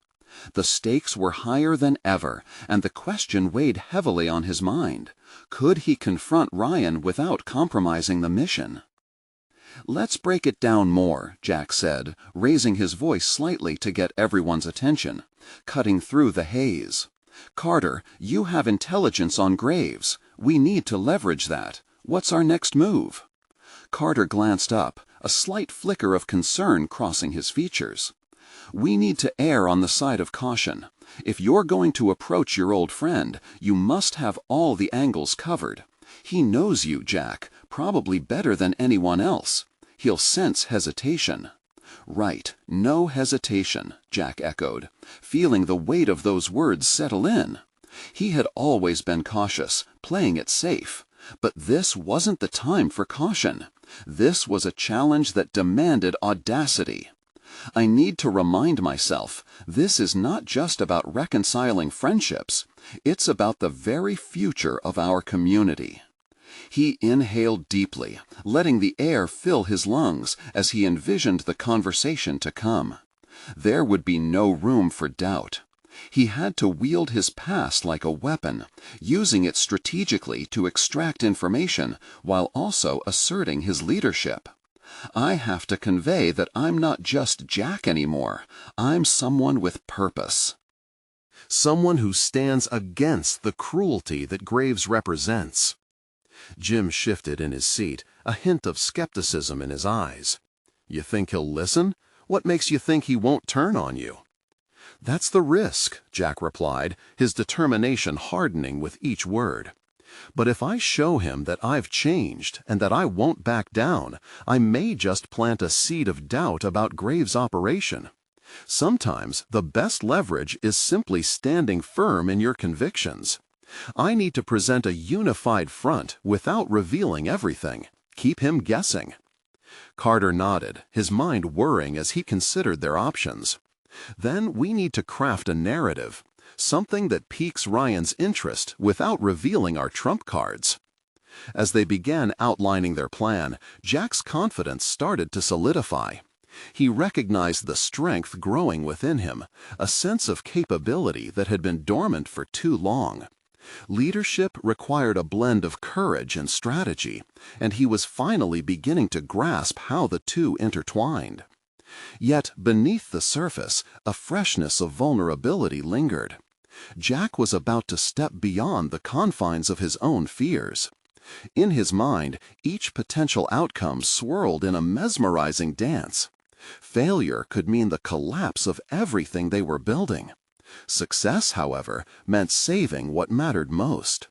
Speaker 1: The stakes were higher than ever, and the question weighed heavily on his mind. Could he confront Ryan without compromising the mission? "Let's break it down more," Jack said, raising his voice slightly to get everyone's attention, cutting through the haze. "Carter, you have intelligence on Graves. We need to leverage that. What's our next move?" Carter glanced up, a slight flicker of concern crossing his features. "We need to err on the side of caution. If you're going to approach your old friend, you must have all the angles covered. He knows you, Jack, probably better than anyone else. He'll sense hesitation." "Right, no hesitation," Jack echoed, feeling the weight of those words settle in. He had always been cautious, playing it safe. But this wasn't the time for caution. This was a challenge that demanded audacity. "I need to remind myself, this is not just about reconciling friendships. It's about the very future of our community." He inhaled deeply, letting the air fill his lungs as he envisioned the conversation to come. There would be no room for doubt. He had to wield his past like a weapon, using it strategically to extract information while also asserting his leadership. "I have to convey that I'm not just Jack anymore. I'm someone with purpose." Someone who stands against the cruelty that Graves represents. Jim shifted in his seat, a hint of skepticism in his eyes. "You think he'll listen? What makes you think he won't turn on you?" "That's the risk," Jack replied, his determination hardening with each word. "But if I show him that I've changed and that I won't back down, I may just plant a seed of doubt about Graves' operation. Sometimes the best leverage is simply standing firm in your convictions. I need to present a unified front without revealing everything. Keep him guessing." Carter nodded, his mind whirring as he considered their options. "Then we need to craft a narrative, something that piques Ryan's interest without revealing our trump cards." As they began outlining their plan, Jack's confidence started to solidify. He recognized the strength growing within him, a sense of capability that had been dormant for too long. Leadership required a blend of courage and strategy, and he was finally beginning to grasp how the two intertwined. Yet beneath the surface, a freshness of vulnerability lingered. Jack was about to step beyond the confines of his own fears. In his mind, each potential outcome swirled in a mesmerizing dance. Failure could mean the collapse of everything they were building. Success, however, meant saving what mattered most.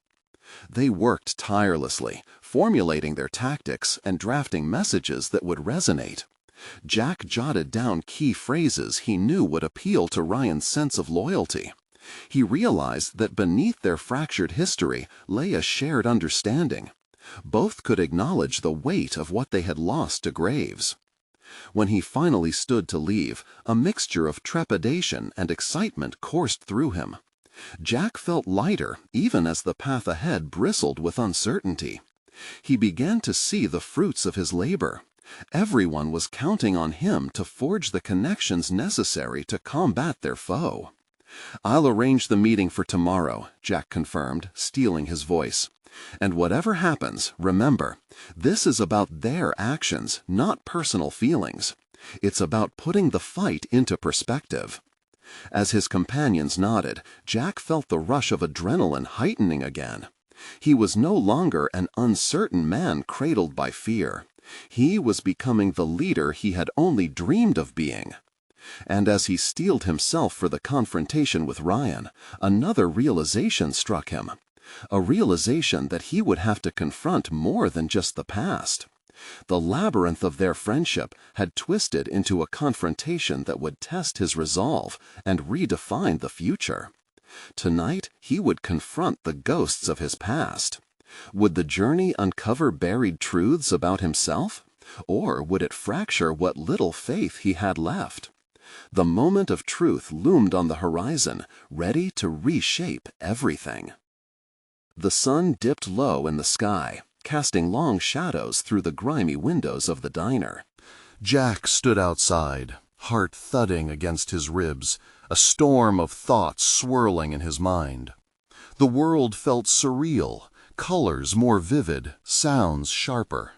Speaker 1: They worked tirelessly, formulating their tactics and drafting messages that would resonate. Jack jotted down key phrases he knew would appeal to Ryan's sense of loyalty. He realized that beneath their fractured history lay a shared understanding. Both could acknowledge the weight of what they had lost to Graves. When he finally stood to leave, a mixture of trepidation and excitement coursed through him. Jack felt lighter even as the path ahead bristled with uncertainty. He began to see the fruits of his labor. Everyone was counting on him to forge the connections necessary to combat their foe. "I'll arrange the meeting for tomorrow," Jack confirmed, steeling his voice. "And whatever happens, remember, this is about their actions, not personal feelings. It's about putting the fight into perspective." As his companions nodded, Jack felt the rush of adrenaline heightening again. He was no longer an uncertain man cradled by fear. He was becoming the leader he had only dreamed of being. And as he steeled himself for the confrontation with Ryan, another realization struck him. A realization that he would have to confront more than just the past. The labyrinth of their friendship had twisted into a confrontation that would test his resolve and redefine the future. Tonight, he would confront the ghosts of his past. Would the journey uncover buried truths about himself? Or would it fracture what little faith he had left? The moment of truth loomed on the horizon, ready to reshape everything. The sun dipped low in the sky, casting long shadows through the grimy windows of the diner.
Speaker 2: Jack stood outside, heart thudding against his ribs, a storm of thoughts swirling in his mind. The world felt surreal, colors more vivid, sounds sharper.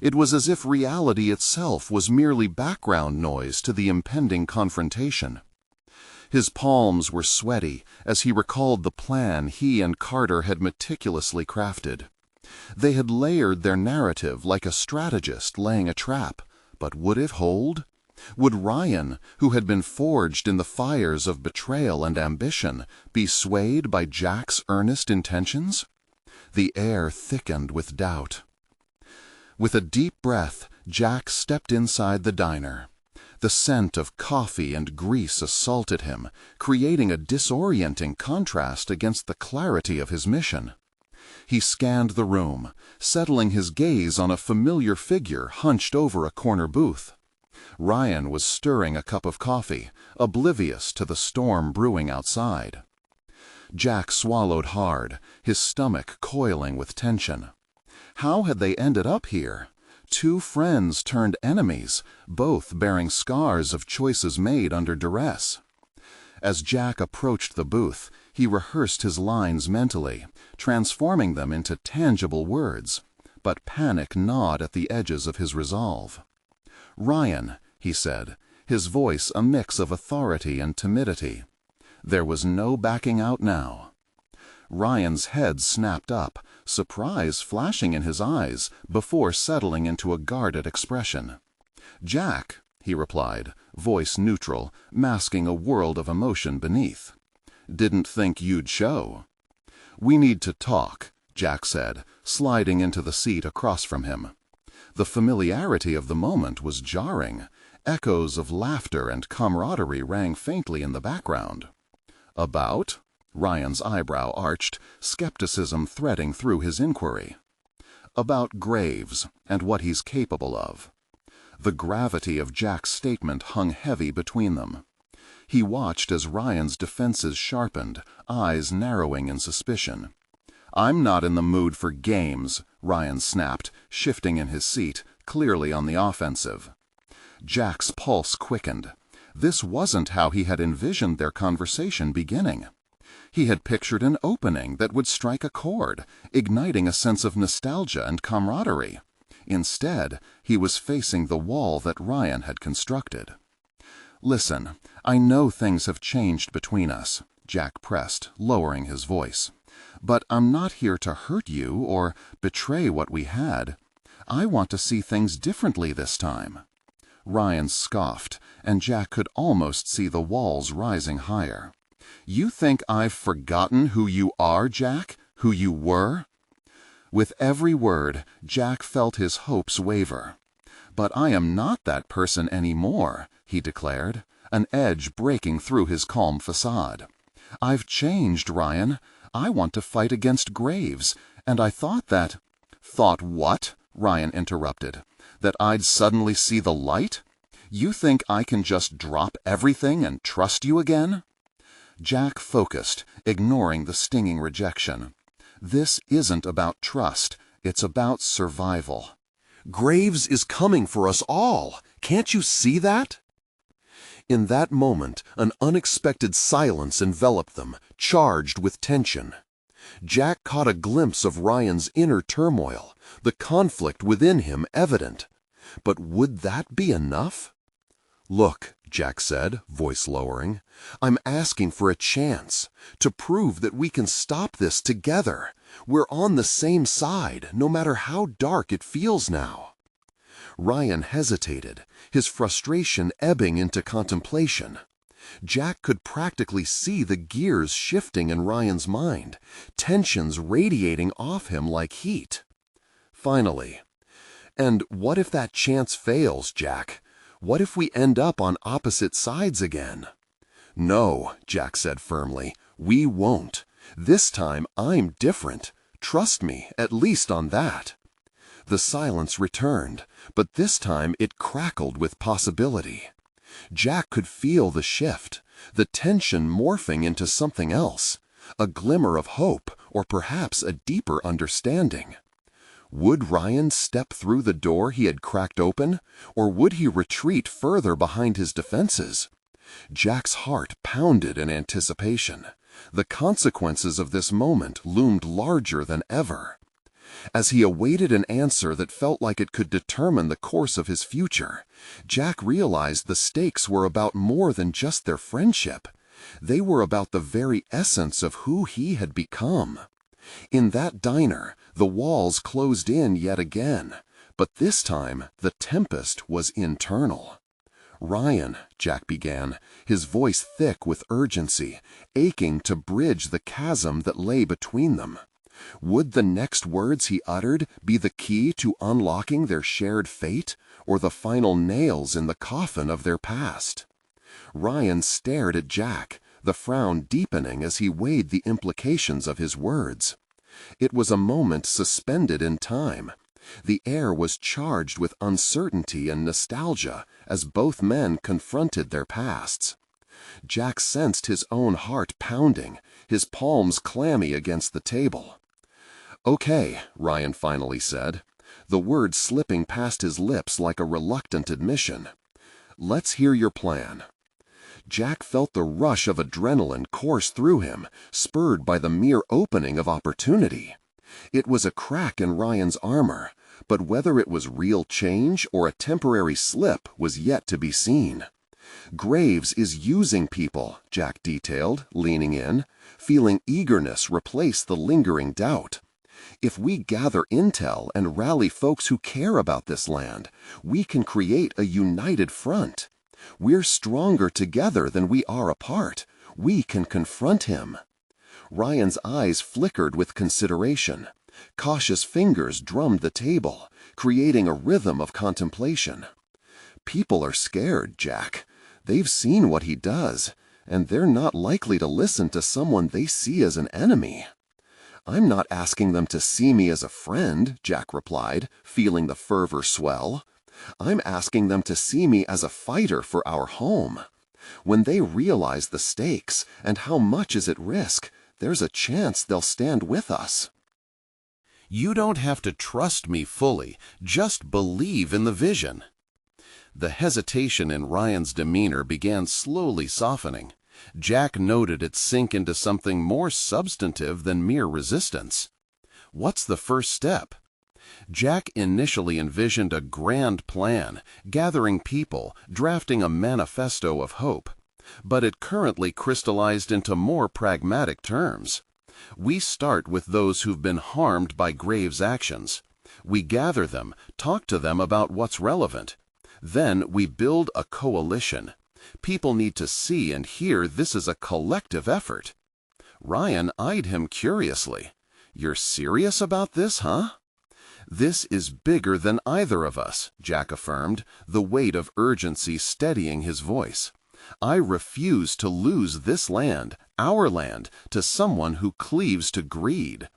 Speaker 2: It was as if reality itself was merely background noise to the impending confrontation. His palms were sweaty as he recalled the plan he and Carter had meticulously crafted. They had layered their narrative like a strategist laying a trap, but would it hold? Would Ryan, who had been forged in the fires of betrayal and ambition, be swayed by Jack's earnest intentions? The air thickened with doubt. With a deep breath, Jack stepped inside the diner. The scent of coffee and grease assaulted him, creating a disorienting contrast against the clarity of his mission. He scanned the room, settling his gaze on a familiar figure hunched over a corner booth. Ryan was stirring a cup of coffee, oblivious to the storm brewing outside. Jack swallowed hard, his stomach coiling with tension. How had they ended up here? Two friends turned enemies, both bearing scars of choices made under duress. As Jack approached the booth, he rehearsed his lines mentally, transforming them into tangible words, but panic gnawed at the edges of his resolve. "Ryan," he said, his voice a mix of authority and timidity. There was no backing out now. Ryan's head snapped up, surprise flashing in his eyes before settling into a guarded expression. "Jack," he replied, voice neutral, masking a world of emotion beneath. "Didn't think you'd show." "We need to talk," Jack said, sliding into the seat across from him. The familiarity of the moment was jarring. Echoes of laughter and camaraderie rang faintly in the background. "About?" Ryan's eyebrow arched, skepticism threading through his inquiry. "About Graves, and what he's capable of." The gravity of Jack's statement hung heavy between them. He watched as Ryan's defenses sharpened, eyes narrowing in suspicion. "I'm not in the mood for games," Ryan snapped, shifting in his seat, clearly on the offensive. Jack's pulse quickened. This wasn't how he had envisioned their conversation beginning. He had pictured an opening that would strike a chord, igniting a sense of nostalgia and camaraderie. Instead, he was facing the wall that Ryan had constructed. "Listen, I know things have changed between us," Jack pressed, lowering his voice.
Speaker 1: But I'm not here to hurt you or betray what we had. I want to see things differently this time." Ryan scoffed, and Jack could almost see the walls rising higher. "You think I've forgotten who you are, Jack? Who you were?" With every word, Jack felt his hopes waver. "But I am not that person anymore," he declared, an edge breaking through his calm facade. "I've changed, Ryan. I want to fight against Graves, and I thought that—" "Thought what?" Ryan interrupted. "That I'd suddenly see the light? You think I can just drop everything and trust you again?" Jack focused, ignoring the stinging rejection. "This isn't about trust. It's about survival."
Speaker 2: "Graves is coming for us all. Can't you see that?" In that moment, an unexpected silence enveloped them, charged with tension. Jack caught a glimpse of Ryan's inner turmoil, the conflict within him evident. But would that be enough? "Look," Jack said, voice lowering, "I'm asking for a chance, to prove that we can stop this together. We're on the same side, no matter how dark it feels now." Ryan hesitated, his frustration ebbing into contemplation. Jack could practically see the gears shifting in Ryan's mind, tensions radiating off him like heat. Finally, "And what if that chance fails, Jack? What if we end up on opposite sides again?" "No," Jack said firmly, "we won't. This time I'm different. Trust me, at least on that." The silence returned, but this time it crackled with possibility. Jack could feel the shift, the tension morphing into something else, a glimmer of hope, or perhaps a deeper understanding. Would Ryan step through the door he had cracked open, or would he retreat further behind his defenses? Jack's heart pounded in anticipation. The consequences of this moment loomed larger than ever. As he awaited an answer that felt like it could determine the course of his future, Jack realized the stakes were about more than just their friendship. They were about the very essence of who he had become. In that diner, the walls closed in yet again, but this time the tempest was internal. "Ryan," Jack began, his voice thick with urgency, aching to bridge the chasm that lay between them. Would the next words he uttered be the key to unlocking their shared fate, or the final nails in the coffin of their past? Ryan stared at Jack, the frown deepening as he weighed the implications of his words. It was a moment suspended in time. The air was charged with uncertainty and nostalgia as both men confronted their pasts. Jack sensed his own heart pounding, his palms clammy against the table. "Okay," Ryan finally said, the words slipping past his lips like a reluctant admission. "Let's hear your plan." Jack felt the rush of adrenaline course through him, spurred by the mere opening of opportunity. It was a crack in Ryan's armor, but whether it was real change or a temporary slip was yet to be seen. "Graves is using people," Jack detailed, leaning in, feeling eagerness replace the lingering doubt. "If we gather intel and rally folks who care about this land, we can create a united front. We're stronger together than we are apart. We can confront him." Ryan's eyes flickered with consideration. Cautious fingers drummed the table, creating a rhythm of contemplation. "People are scared, Jack. They've seen what he does, and they're not likely to listen to someone they see as an enemy." "I'm not asking them to see me as a friend," Jack replied, feeling the fervor swell. "I'm asking them to see me as a fighter for our home. When they realize the stakes and how much is at risk, there's a chance they'll stand with us." "You don't have to trust me fully, just believe in the vision." The hesitation in Ryan's demeanor began slowly softening. Jack noted it sink into something more substantive than mere resistance. What's the first step? Jack initially envisioned a grand plan, gathering people, drafting a manifesto of hope. But it currently crystallized into more pragmatic terms.
Speaker 1: We start with those who've been harmed by Graves' actions. We gather them, talk to them about what's relevant. Then we build a coalition. People need to see and hear this is a collective effort. Ryan eyed him curiously. You're serious about this, huh? This is bigger than either of us, Jack affirmed, the weight of urgency steadying his voice. I refuse to lose this land, our land, to someone who cleaves to greed.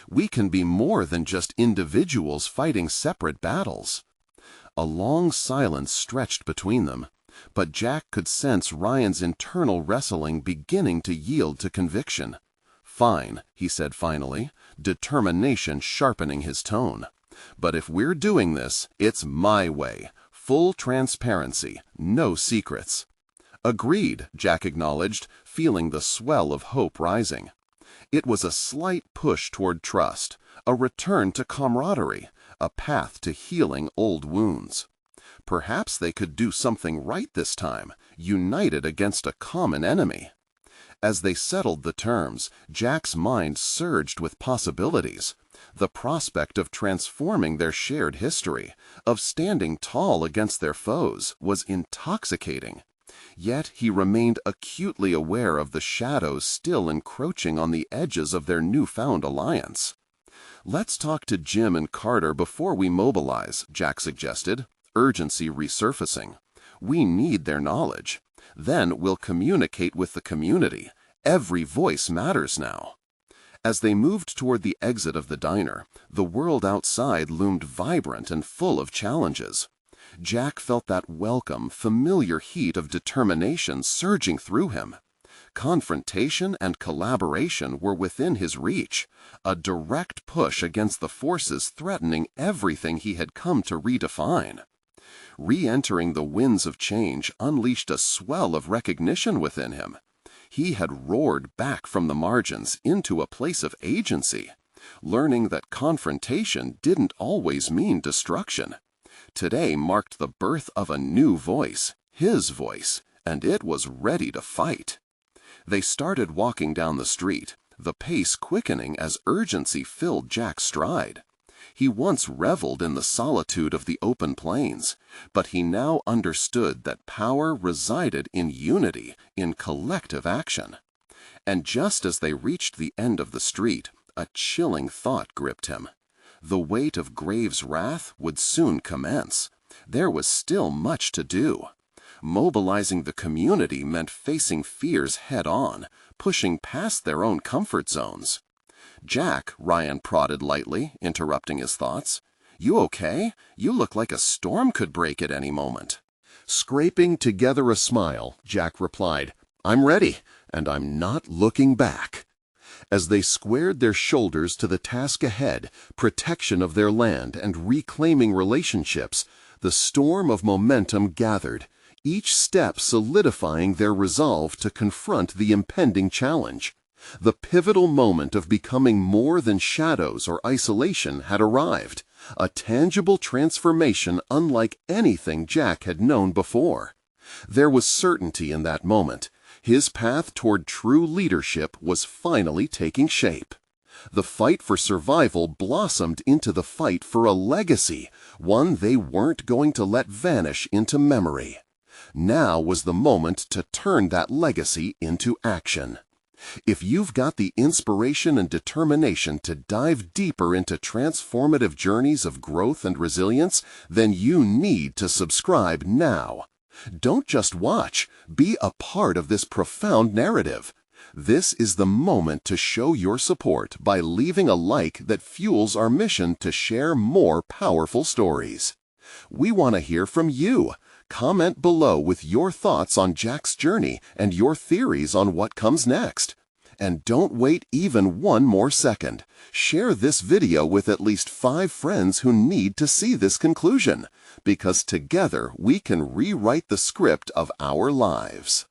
Speaker 1: We can be more than just individuals fighting separate battles. A long silence stretched between them, but Jack could sense Ryan's internal wrestling beginning to yield to conviction. Fine, he said finally, determination sharpening his tone. But if we're doing this, it's my way. Full transparency, no secrets. Agreed, Jack acknowledged, feeling the swell of hope rising. It was a slight push toward trust, a return to camaraderie, a path to healing old wounds. Perhaps they could do something right this time, united against a common enemy. As they settled the terms, Jack's mind surged with possibilities. The prospect of transforming their shared history, of standing tall against their foes, was intoxicating. Yet he remained acutely aware of the shadows still encroaching on the edges of their newfound alliance. Let's talk to Jim and Carter before we mobilize, Jack suggested, urgency resurfacing. We need their knowledge. Then we'll communicate with the community. Every voice matters now. As they moved toward the exit of the diner, the world outside loomed vibrant and full of challenges. Jack felt that welcome, familiar heat of determination surging through him. Confrontation and collaboration were within his reach, a direct push against the forces threatening everything he had come to redefine. Re-entering the winds of change unleashed a swell of recognition within him. He had roared back from the margins into a place of agency, learning that confrontation didn't always mean destruction. Today marked the birth of a new voice, his voice, and it was ready to fight. They started walking down the street, the pace quickening as urgency filled Jack's stride. He once reveled in the solitude of the open plains, but he now understood that power resided in unity, in collective action. And just as they reached the end of the street, a chilling thought gripped him. The weight of Graves' wrath would soon commence. There was still much to do. Mobilizing the community meant facing fears head-on, pushing past their own comfort zones. Jack, Ryan prodded lightly, interrupting his thoughts. You okay? You look like a storm could break at any moment.
Speaker 2: Scraping together a smile, Jack replied, I'm ready, and I'm not looking back. As they squared their shoulders to the task ahead, protection of their land and reclaiming relationships, the storm of momentum gathered, each step solidifying their resolve to confront the impending challenge. The pivotal moment of becoming more than shadows or isolation had arrived, a tangible transformation unlike anything Jack had known before. There was certainty in that moment. His path toward true leadership was finally taking shape. The fight for survival blossomed into the fight for a legacy, one they weren't going to let vanish into memory. Now was the moment to turn that legacy into action. If you've got the inspiration and determination to dive deeper into transformative journeys of growth and resilience, then you need to subscribe now. Don't just watch, be a part of this profound narrative. This is the moment to show your support by leaving a like that fuels our mission to share more powerful stories. We want to hear from you. Comment below with your thoughts on Jack's journey and your theories on what comes next. And don't wait even one more second. Share this video with at least 5 friends who need to see this conclusion, because together we can rewrite the script of our lives.